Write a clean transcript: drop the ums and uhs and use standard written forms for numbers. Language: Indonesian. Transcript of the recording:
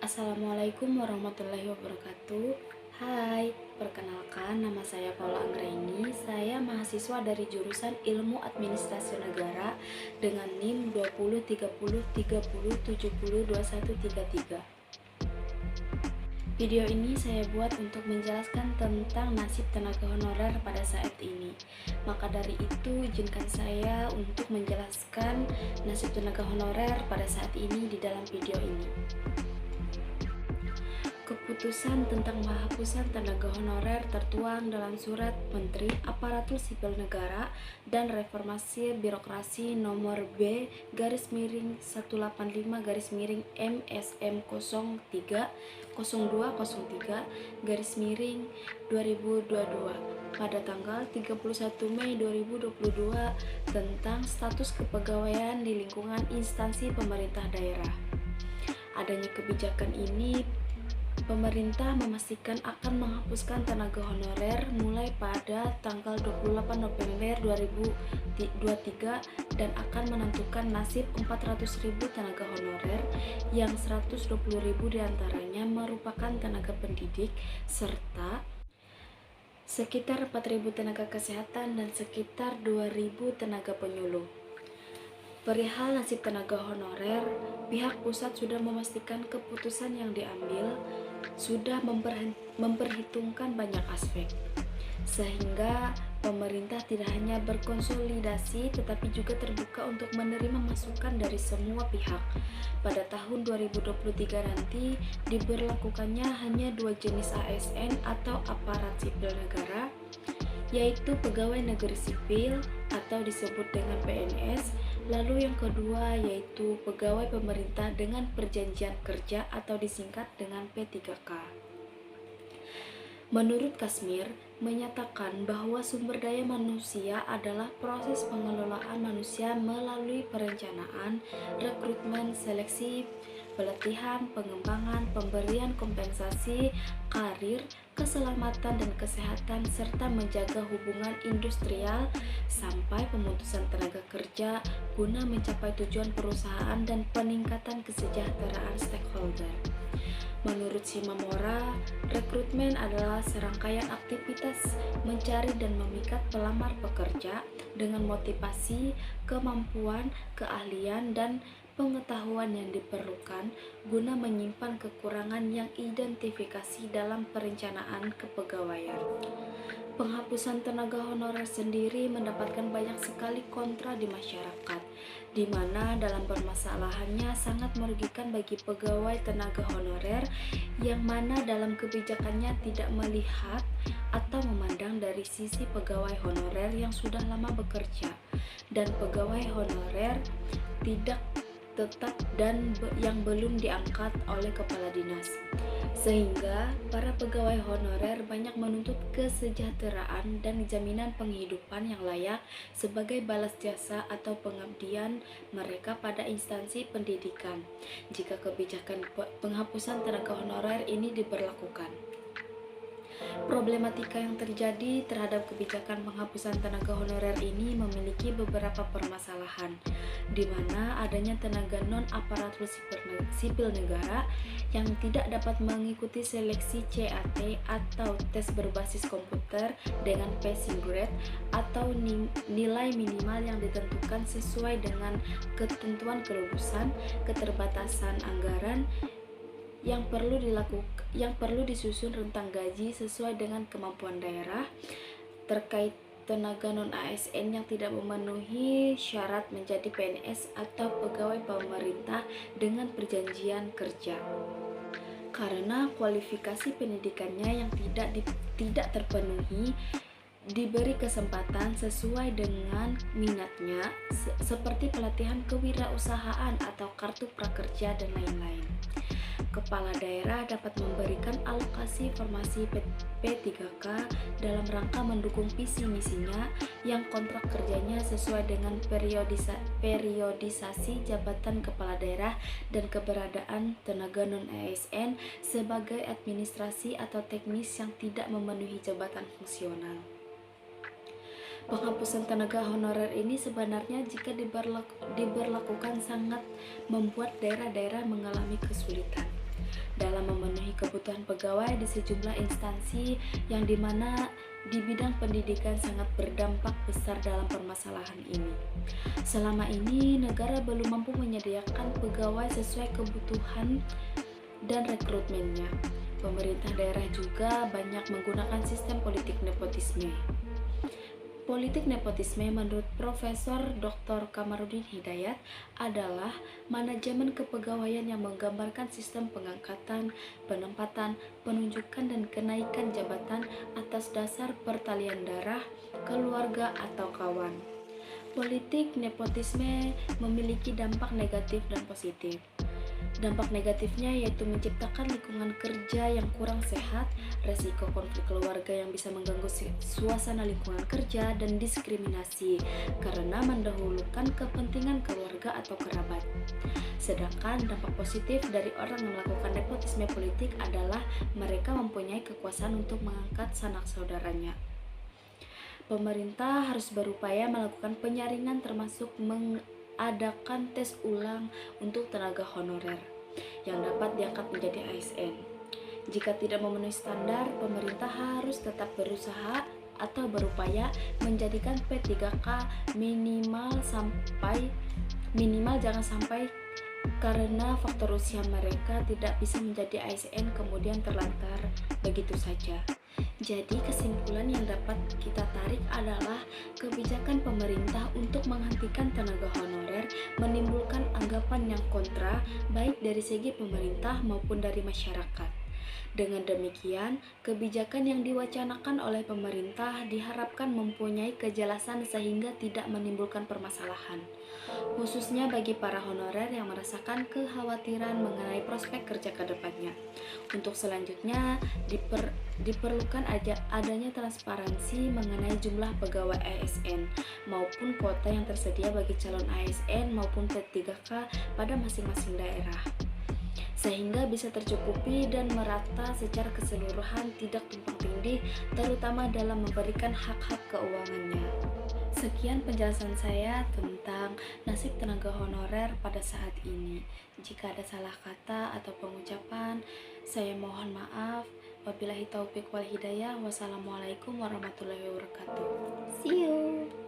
Assalamualaikum warahmatullahi wabarakatuh. Hai, perkenalkan nama saya Paula Anggraini. Saya mahasiswa dari jurusan Ilmu Administrasi Negara dengan NIM 203030307133. Video ini saya buat untuk menjelaskan tentang nasib tenaga honorer pada saat ini. Maka dari itu, izinkan saya untuk menjelaskan nasib tenaga honorer pada saat ini di dalam video ini. Keputusan tentang penghapusan tenaga honorer tertuang dalam Surat Menteri Aparatur Sipil Negara dan Reformasi Birokrasi Nomor B/185/MSM 03/0203/2022 pada tanggal 31 Mei 2022 tentang status kepegawaian di lingkungan instansi pemerintah daerah. Adanya kebijakan ini, pemerintah memastikan akan menghapuskan tenaga honorer mulai pada tanggal 28 November 2023 dan akan menentukan nasib 400.000 tenaga honorer yang 120.000 diantaranya merupakan tenaga pendidik serta sekitar 4.000 tenaga kesehatan dan sekitar 2.000 tenaga penyuluh. Perihal nasib tenaga honorer, pihak pusat sudah memastikan keputusan yang diambil sudah memperhitungkan banyak aspek, sehingga pemerintah tidak hanya berkonsolidasi tetapi juga terbuka untuk menerima masukan dari semua pihak. Pada tahun 2023 nanti diberlakukannya hanya dua jenis ASN atau aparat sipil negara, yaitu pegawai negeri sipil atau disebut dengan PNS. Lalu yang kedua yaitu pegawai pemerintah dengan perjanjian kerja atau disingkat dengan P3K. Menurut Kasmir, menyatakan bahwa sumber daya manusia adalah proses pengelolaan manusia melalui perencanaan, rekrutmen, seleksi, pelatihan, pengembangan, pemberian kompensasi, karir, keselamatan dan kesehatan, serta menjaga hubungan industrial sampai pemutusan tenaga kerja guna mencapai tujuan perusahaan dan peningkatan kesejahteraan stakeholder. Menurut Shimamura, rekrutmen adalah serangkaian aktivitas mencari dan memikat pelamar pekerja dengan motivasi, kemampuan, keahlian, dan pengetahuan yang diperlukan guna menyimpan kekurangan yang identifikasi dalam perencanaan kepegawaian. Penghapusan tenaga honorer sendiri mendapatkan banyak sekali kontra di masyarakat, di mana dalam permasalahannya sangat merugikan bagi pegawai tenaga honorer yang mana dalam kebijakannya tidak melihat atau memandang dari sisi pegawai honorer yang sudah lama bekerja dan pegawai honorer tidak tetap dan yang belum diangkat oleh kepala dinas, sehingga para pegawai honorer banyak menuntut kesejahteraan dan jaminan penghidupan yang layak sebagai balas jasa atau pengabdian mereka pada instansi pendidikan jika kebijakan penghapusan tenaga honorer ini diberlakukan. Problematika yang terjadi terhadap kebijakan penghapusan tenaga honorer ini memiliki beberapa permasalahan, di mana adanya tenaga non-aparatur sipil negara yang tidak dapat mengikuti seleksi CAT atau tes berbasis komputer dengan passing grade atau nilai minimal yang ditentukan sesuai dengan ketentuan kelulusan, keterbatasan anggaran, yang perlu disusun rentang gaji sesuai dengan kemampuan daerah. Terkait tenaga non-ASN yang tidak memenuhi syarat menjadi PNS atau pegawai pemerintah dengan perjanjian kerja karena kualifikasi pendidikannya yang tidak terpenuhi, diberi kesempatan sesuai dengan minatnya seperti pelatihan kewirausahaan atau kartu prakerja dan lain-lain. Kepala daerah dapat memberikan alokasi formasi P3K dalam rangka mendukung visi misinya yang kontrak kerjanya sesuai dengan periodisasi jabatan kepala daerah dan keberadaan tenaga non-ASN sebagai administrasi atau teknis yang tidak memenuhi jabatan fungsional. Penghapusan tenaga honorer ini sebenarnya jika diberlakukan sangat membuat daerah-daerah mengalami kesulitan. dalam memenuhi kebutuhan pegawai di sejumlah instansi yang dimana di bidang pendidikan sangat berdampak besar dalam permasalahan ini. Selama ini, negara belum mampu menyediakan pegawai sesuai kebutuhan dan rekrutmennya. Pemerintah daerah juga banyak menggunakan sistem politik nepotisme. Politik nepotisme menurut Profesor Dr. Kamarudin Hidayat adalah manajemen kepegawaian yang menggambarkan sistem pengangkatan, penempatan, penunjukan dan kenaikan jabatan atas dasar pertalian darah, keluarga atau kawan. Politik nepotisme memiliki dampak negatif dan positif. Dampak negatifnya yaitu menciptakan lingkungan kerja yang kurang sehat, resiko konflik keluarga yang bisa mengganggu suasana lingkungan kerja, dan diskriminasi karena mendahulukan kepentingan keluarga atau kerabat. Sedangkan dampak positif dari orang yang melakukan nepotisme politik adalah mereka mempunyai kekuasaan untuk mengangkat sanak saudaranya. Pemerintah harus berupaya melakukan penyaringan termasuk adakan tes ulang untuk tenaga honorer yang dapat diangkat menjadi ASN. Jika tidak memenuhi standar, pemerintah harus tetap berusaha atau berupaya menjadikan P3K minimal jangan sampai karena faktor usia mereka tidak bisa menjadi ASN kemudian terlantar begitu saja. Jadi kesimpulan yang dapat kita tarik adalah kebijakan pemerintah untuk menghentikan tenaga honorer menimbulkan anggapan yang kontra baik dari segi pemerintah maupun dari masyarakat. Dengan demikian, kebijakan yang diwacanakan oleh pemerintah diharapkan mempunyai kejelasan sehingga tidak menimbulkan permasalahan, khususnya bagi para honorer yang merasakan kekhawatiran mengenai prospek kerja ke depannya. Untuk selanjutnya, diperlukan adanya transparansi mengenai jumlah pegawai ASN maupun kuota yang tersedia bagi calon ASN maupun P3K pada masing-masing daerah, sehingga bisa tercukupi dan merata secara keseluruhan, tidak tumpang tindih, terutama dalam memberikan hak-hak keuangannya. Sekian penjelasan saya tentang nasib tenaga honorer pada saat ini. Jika ada salah kata atau pengucapan, saya mohon maaf. Wabillahi taufik wal hidayah. Wassalamualaikum warahmatullahi wabarakatuh. See you.